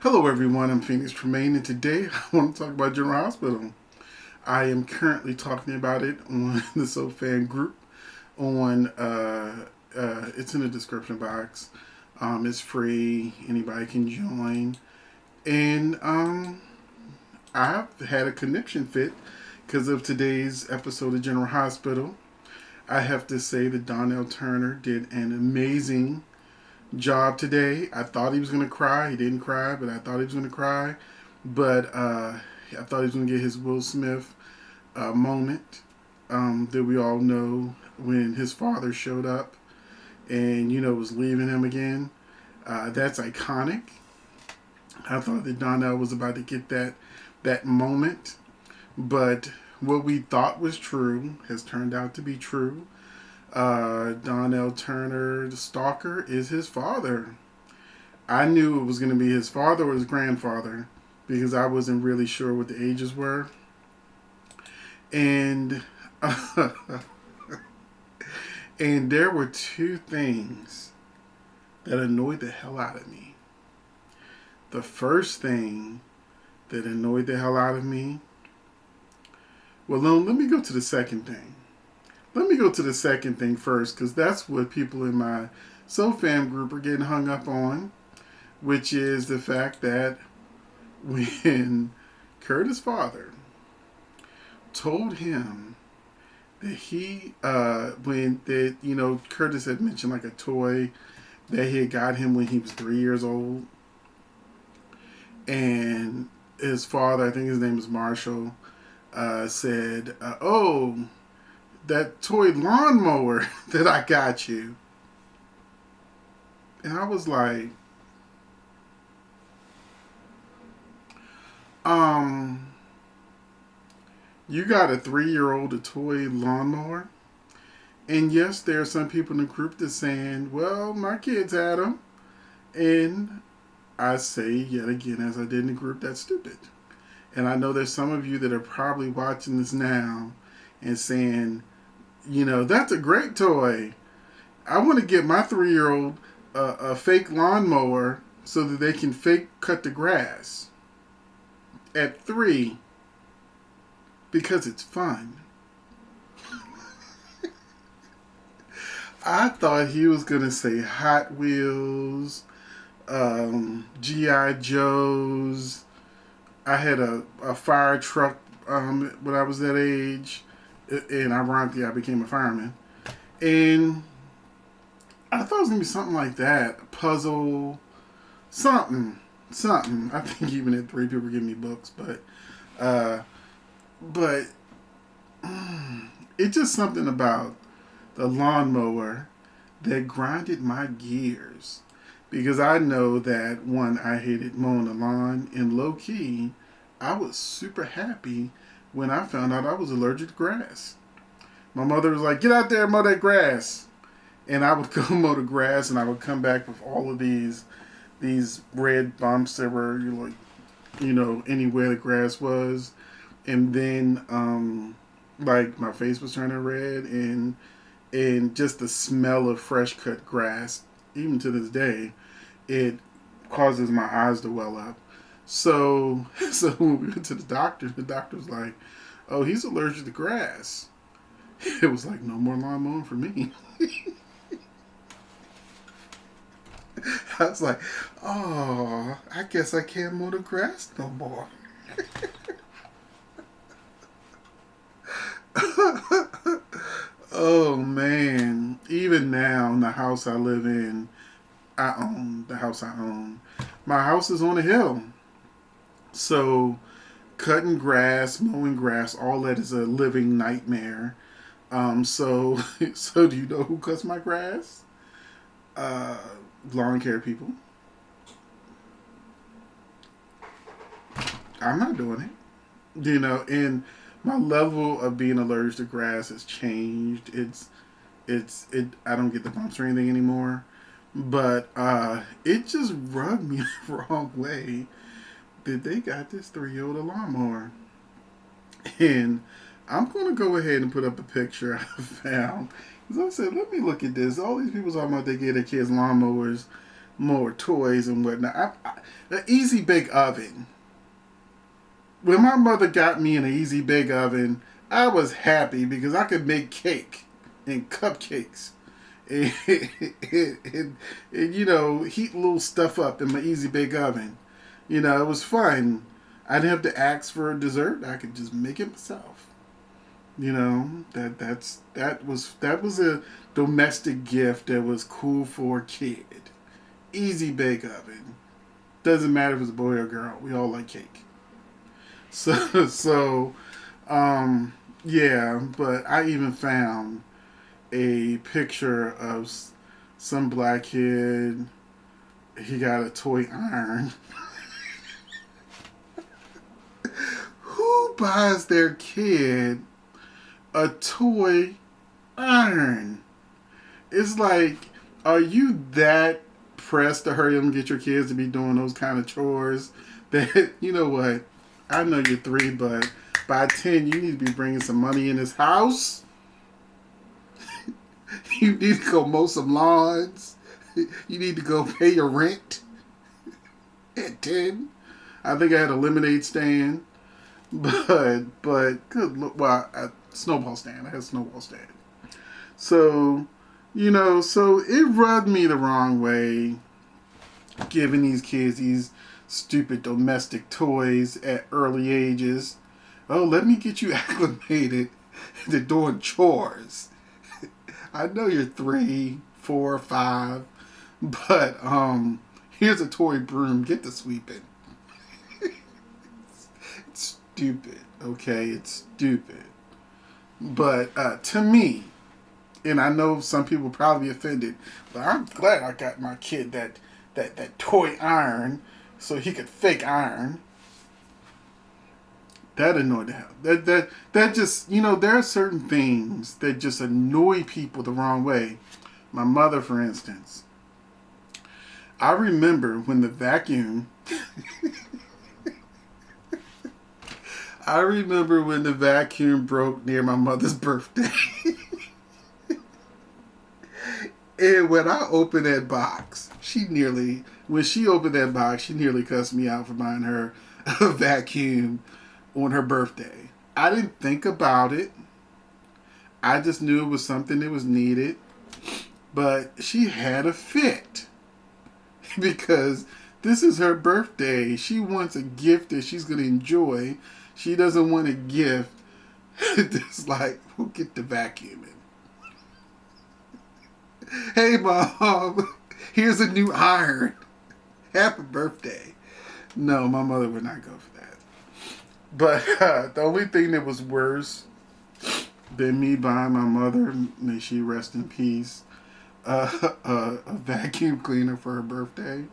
Hello everyone, I'm Phoenix Tremayne, and today I want to talk about General Hospital. I am currently talking about it on the SoFan group. It's in the description box. It's free. Anybody can join. And I've had a connection fit because of today's episode of General Hospital. I have to say that Donnell Turner did an amazing job today. I thought he was going to cry. He didn't cry, but I thought he was going to cry. But I thought he was going to get his Will Smith moment that we all know when his father showed up and, was leaving him again. That's iconic. I thought that Donnell was about to get that moment. But what we thought was true has turned out to be true. Donnell Turner, the stalker, is his father. I knew it was going to be his father or his grandfather because I wasn't really sure what the ages were. And and there were two things that annoyed the hell out of me. The first thing that annoyed the hell out of me. Well, let me go to the second thing. Let me go to the second thing first, because that's what people in my SoFam group are getting hung up on, which is the fact that when Curtis' father told him that Curtis had mentioned like a toy that he had got him when he was 3 years old, and his father, I think his name is Marshall, said, "Oh, that toy lawnmower that I got you." And I was like, you got a 3-year-old a toy lawnmower? And yes, there are some people in the group that's saying, well, my kids had them. And I say yet again, as I did in the group, that's stupid. And I know there's some of you that are probably watching this now and saying, that's a great toy. I want to get my 3-year-old a fake lawnmower so that they can fake cut the grass at 3 because it's fun. I thought he was going to say Hot Wheels, G.I. Joes. I had a fire truck when I was that age. And ironically, I became a fireman. And I thought it was going to be something like that. A puzzle. Something. I think even at 3 people were giving me books. But it's just something about the lawnmower that grinded my gears. Because I know that, one, I hated mowing the lawn. And low-key, I was super happy when I found out I was allergic to grass. My mother was like, get out there and mow that grass. And I would go mow the grass, and I would come back with all of these red bumps that were anywhere the grass was. And then like my face was turning red, and just the smell of fresh cut grass, even to this day, it causes my eyes to well up. So when we went to the doctor was like, oh, he's allergic to grass. It was like, no more lawn mowing for me. I was like, oh, I guess I can't mow the grass no more. Oh, man. Even now, in the house I live in, I own the house I own. My house is on a hill. So cutting grass, mowing grass, all that is a living nightmare. So do you know who cuts my grass? Uh, Lawn care people. I'm not doing it. And my level of being allergic to grass has changed. I don't get the bumps or anything anymore. But it just rubbed me the wrong way that they got this 3-year-old a lawnmower. And I'm going to go ahead and put up a picture I found. Because I said, let me look at this. All these people talking about they get their kids lawnmowers. more toys and whatnot. An easy bake oven. When my mother got me an easy bake oven, I was happy because I could make cake and cupcakes and, and you know, heat little stuff up in my easy bake oven. You know, it was fun. I didn't have to ask for a dessert. I could just make it myself. You know, that was a domestic gift that was cool for a kid. Easy bake oven. Doesn't matter if it's a boy or a girl. We all like cake. So yeah. But I even found a picture of some black kid. He got a toy iron. Who buys their kid a toy iron? It's like, are you that pressed to hurry up and get your kids to be doing those kind of chores that, you know what, I know you're 3, but by 10 you need to be bringing some money in this house. You need to go mow some lawns. You need to go pay your rent at 10. I think I had a lemonade stand, but good look. Well, a snowball stand. I had a snowball stand. So, you know, so it rubbed me the wrong way, giving these kids these stupid domestic toys at early ages. Oh, let me get you acclimated to doing chores. I know you're 3, 4, 5, but here's a toy broom. Get to sweeping. It's stupid. Okay, it's stupid. But to me, and I know some people probably offended, but I'm glad I got my kid that toy iron so he could fake iron. That annoyed the hell. That just, you know, there are certain things that just annoy people the wrong way. My mother, for instance. I remember when the vacuum I remember when the vacuum broke near my mother's birthday. And when I opened that box, when she opened that box, she nearly cussed me out for buying her a vacuum on her birthday. I didn't think about it. I just knew it was something that was needed. But she had a fit. Because this is her birthday. She wants a gift that she's going to enjoy. She doesn't want a gift that's like, we'll get the vacuum in. Hey, Mom, here's a new iron. Happy birthday. No, my mother would not go for that. But the only thing that was worse than me buying my mother, may she rest in peace, a vacuum cleaner for her birthday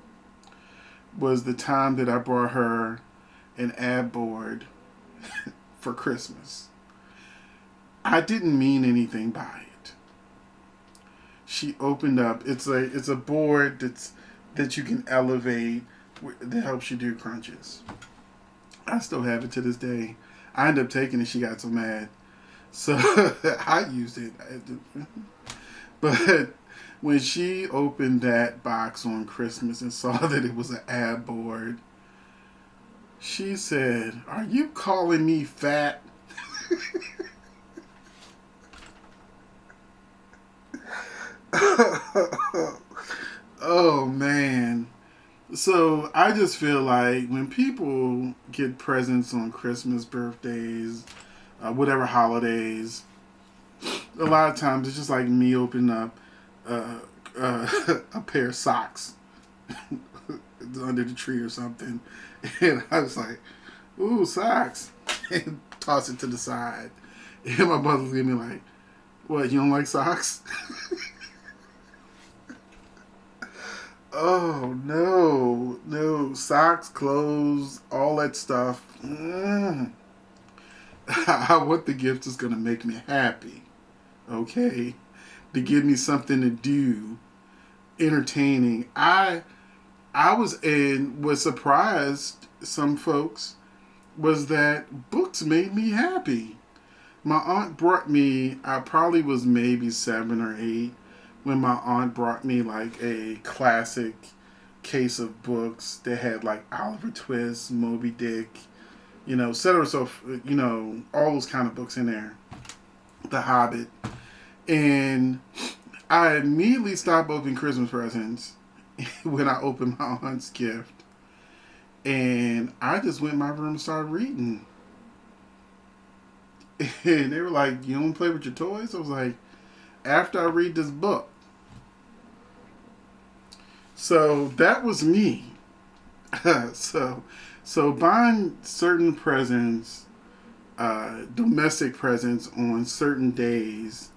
was the time that I brought her an ad board for Christmas. I didn't mean anything by it. She opened up. It's a board that you can elevate that helps you do crunches. I still have it to this day. I ended up taking it. She got so mad, so I used it. But when she opened that box on Christmas and saw that it was an ad board, she said, "Are you calling me fat?" Oh man. So I just feel like when people get presents on Christmas, birthdays, whatever holidays, a lot of times it's just like me opening up a pair of socks under the tree or something, and I was like, "Ooh, socks," and toss it to the side. And my mother's gonna be like, "What? You don't like socks?" Oh no, socks, clothes, all that stuff. I want the gift that's gonna make me happy. Okay, to give me something to do, entertaining. I was surprised. Some folks was that books made me happy. My aunt brought me. I probably was maybe 7 or 8 when my aunt brought me like a classic case of books that had like Oliver Twist, Moby Dick, you know, etc. So, you know, all those kind of books in there. The Hobbit. And I immediately stopped opening Christmas presents when I opened my aunt's gift. And I just went in my room and started reading. And they were like, "You don't play with your toys?" I was like, "After I read this book." So that was me. so buying certain presents, domestic presents on certain days,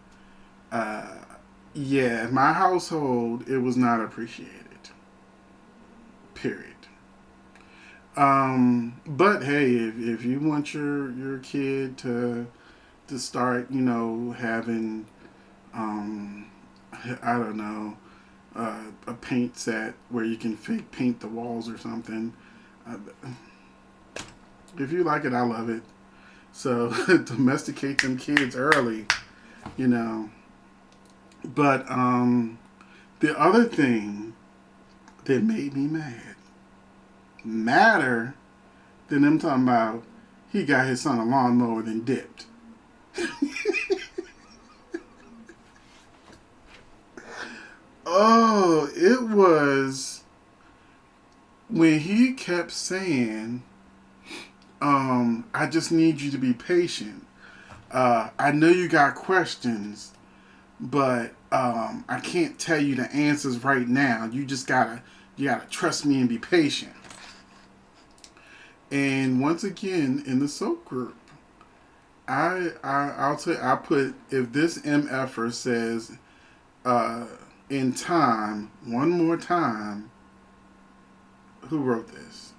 yeah, in my household, it was not appreciated. Period. But hey, if you want your kid to start, you know, having, I don't know, a paint set where you can fake paint the walls or something. Uh, if you like it, I love it. So domesticate them kids early, you know. But the other thing that made me madder than them talking about he got his son a lawnmower then dipped. Oh, it was when he kept saying, I just need you to be patient. I know you got questions, but I can't tell you the answers right now. You gotta trust me and be patient. And once again, in the soap group, I'll tell you, I put, if this MFer says in time one more time, who wrote this?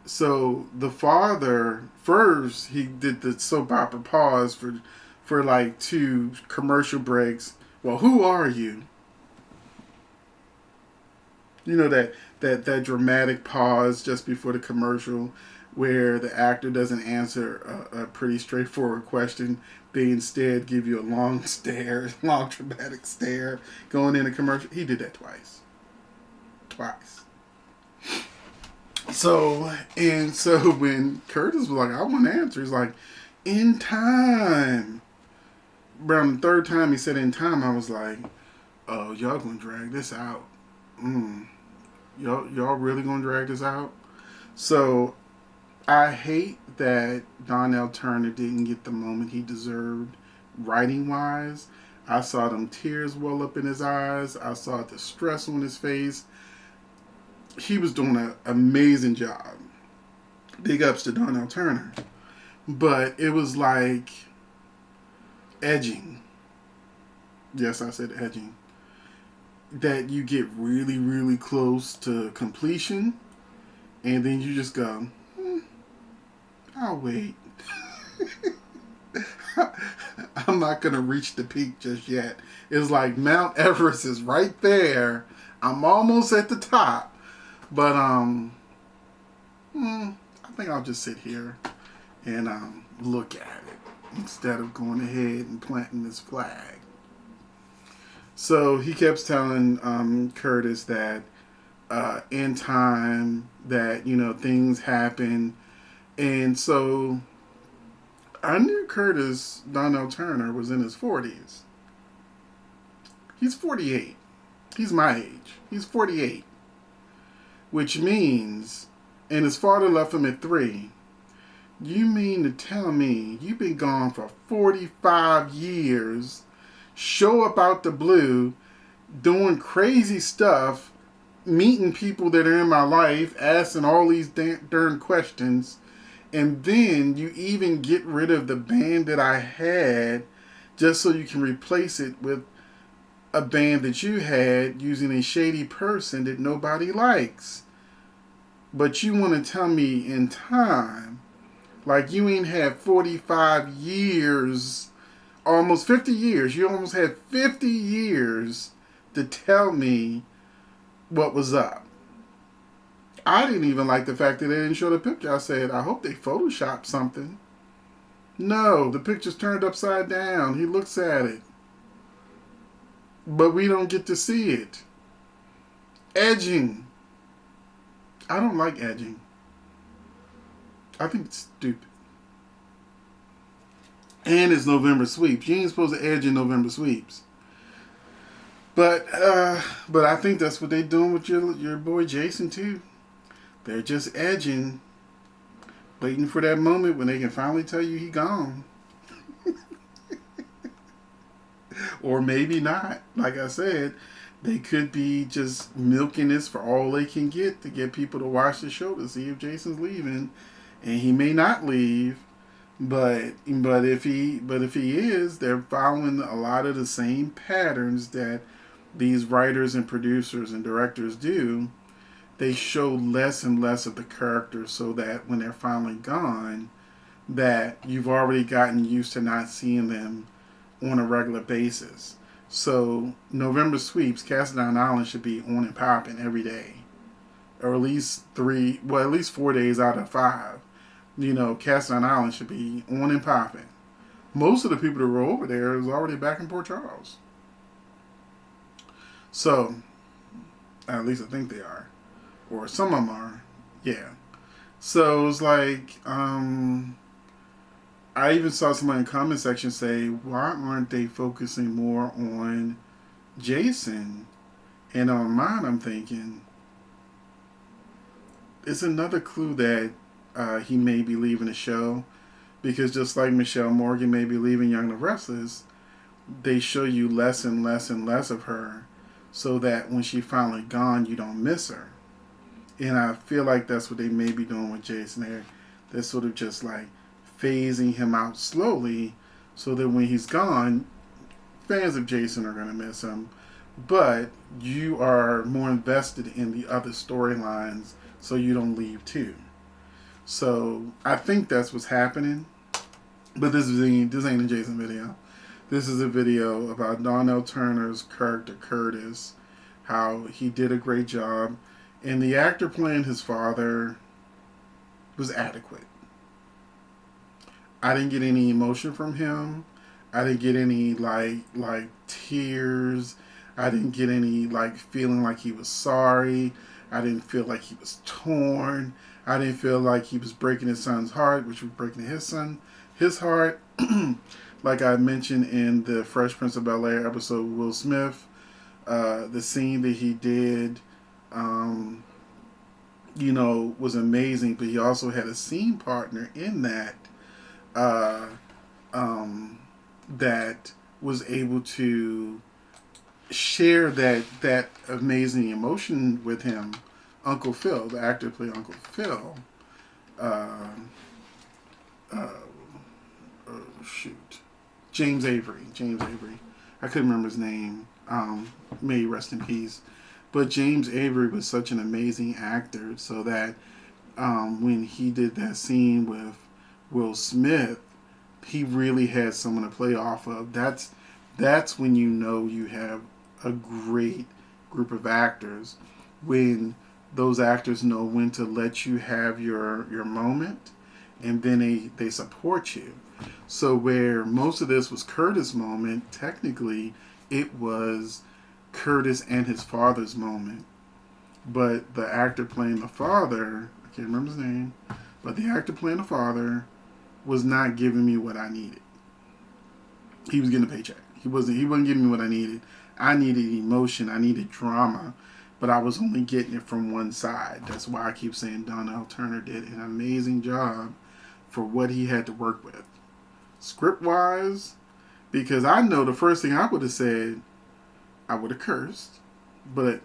So the father first, he did the soap opera pause for like 2 commercial breaks. Well, who are you? You know that dramatic pause just before the commercial where the actor doesn't answer a pretty straightforward question. They instead give you a long stare, long dramatic stare going in a commercial. He did that twice. So when Curtis was like, "I want to answer," he's like, "In time." Around the 3rd time he said "in time," I was like, "Oh, y'all gonna drag this out? Y'all really gonna drag this out?" So I hate that Donnell Turner didn't get the moment he deserved writing wise. I saw them tears well up in his eyes. I saw the stress on his face. He was doing an amazing job. Big ups to Donnell Turner. But it was like edging. Yes, I said edging. That you get really, really close to completion, and then you just go, I'll wait. I'm not going to reach the peak just yet. It's like Mount Everest is right there. I'm almost at the top. But I think I'll just sit here and look at it instead of going ahead and planting this flag. So he kept telling Curtis that in time that, you know, things happen. And so I knew Curtis Donnell Turner was in his 40s. He's 48. He's my age. He's 48. Which means, and his father left him at 3. You mean to tell me you've been gone for 45 years, show up out the blue, doing crazy stuff, meeting people that are in my life, asking all these darn questions, and then you even get rid of the band that I had just so you can replace it with a band that you had using a shady person that nobody likes. But you want to tell me in time, like you ain't had 45 years, almost 50 years, you almost had 50 years to tell me what was up. I didn't even like the fact that they didn't show the picture. I said, I hope they photoshopped something. No, the picture's turned upside down. He looks at it. But we don't get to see it. Edging. I don't like edging. I think it's stupid. And it's November sweeps. You ain't supposed to edge in November sweeps. But I think that's what they're doing with your boy Jason too. They're just edging, waiting for that moment when they can finally tell you he gone. Or maybe not. Like I said, they could be just milking this for all they can get to get people to watch the show to see if Jason's leaving, and he may not leave. But if he is, they're following a lot of the same patterns that these writers and producers and directors do. They show less and less of the characters so that when they're finally gone, that you've already gotten used to not seeing them on a regular basis. So November sweeps, Cast Down Island should be on and popping every day, or at least 4 days out of 5. Cast Down Island should be on and popping. Most of the people that were over there is already back in Port Charles. So, at least I think they are. Or some of them are. Yeah. So, it's like, I even saw somebody in the comment section say, why aren't they focusing more on Jason? And on mine, I'm thinking, it's another clue that he may be leaving the show, because just like Michelle Morgan may be leaving Young and the Restless, they show you less and less and less of her, so that when she's finally gone, you don't miss her. And I feel like that's what they may be doing with Jason. They're sort of just like phasing him out slowly, so that when he's gone, fans of Jason are going to miss him, but you are more invested in the other storylines, so you don't leave too. So I think that's what's happening. But this ain't a Jason video. This is a video about Donnell Turner's character Curtis, how he did a great job, and the actor playing his father was adequate. I didn't get any emotion from him. I didn't get any like tears. I didn't get any like feeling like he was sorry. I didn't feel like he was torn. I didn't feel like he was breaking his son's heart, which was breaking his heart. Like I mentioned in the Fresh Prince of Bel-Air episode with Will Smith, the scene that he did, was amazing. But he also had a scene partner in that, that was able to share that amazing emotion with him. Uncle Phil, the actor who played Uncle Phil. James Avery. I couldn't remember his name. May he rest in peace. But James Avery was such an amazing actor, so that when he did that scene with Will Smith, he really had someone to play off of. That's when you know you have a great group of actors, when those actors know when to let you have your moment, and then they support you. So where most of this was Curtis' moment, technically it was Curtis and his father's moment. But the actor playing the father, I can't remember his name, but the actor playing the father was not giving me what I needed. He was getting a paycheck. He wasn't giving me what I needed. I needed emotion. I needed drama. But I was only getting it from one side. That's why I keep saying Donnell Turner did an amazing job for what he had to work with. Script-wise, because I know the first thing I would have said, I would have cursed. But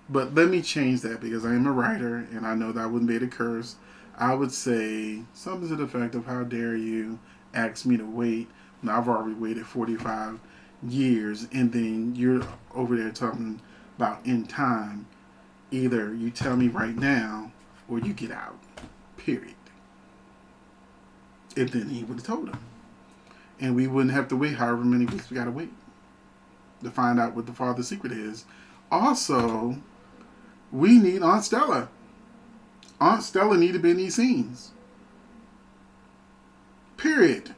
let me change that, because I am a writer, and I know that I wouldn't be able to curse. I would say something to the effect of, how dare you ask me to wait when I've already waited 45 years, and then you're over there talking about in time. Either you tell me right now, or you get out. Period. And then he would have told him. And we wouldn't have to wait however many weeks we got to wait to find out what the father's secret is. Also, we need Aunt Stella. Aunt Stella need to be in these scenes. Period.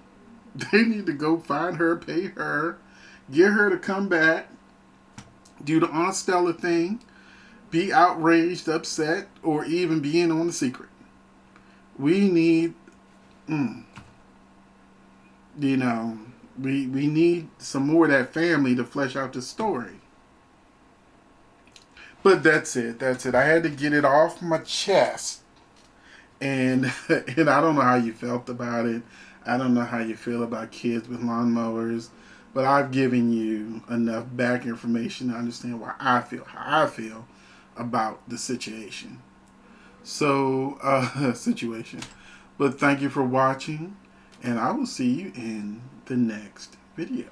They need to go find her, pay her, get her to come back, do the Aunt Stella thing, be outraged, upset, or even be in on the secret. We need, you know, we need some more of that family to flesh out the story. But that's it. That's it. I had to get it off my chest. And and I don't know how you felt about it. I don't know how you feel about kids with lawnmowers. But I've given you enough back information to understand how I feel about the situation. So, situation. But thank you for watching. And I will see you in the next video.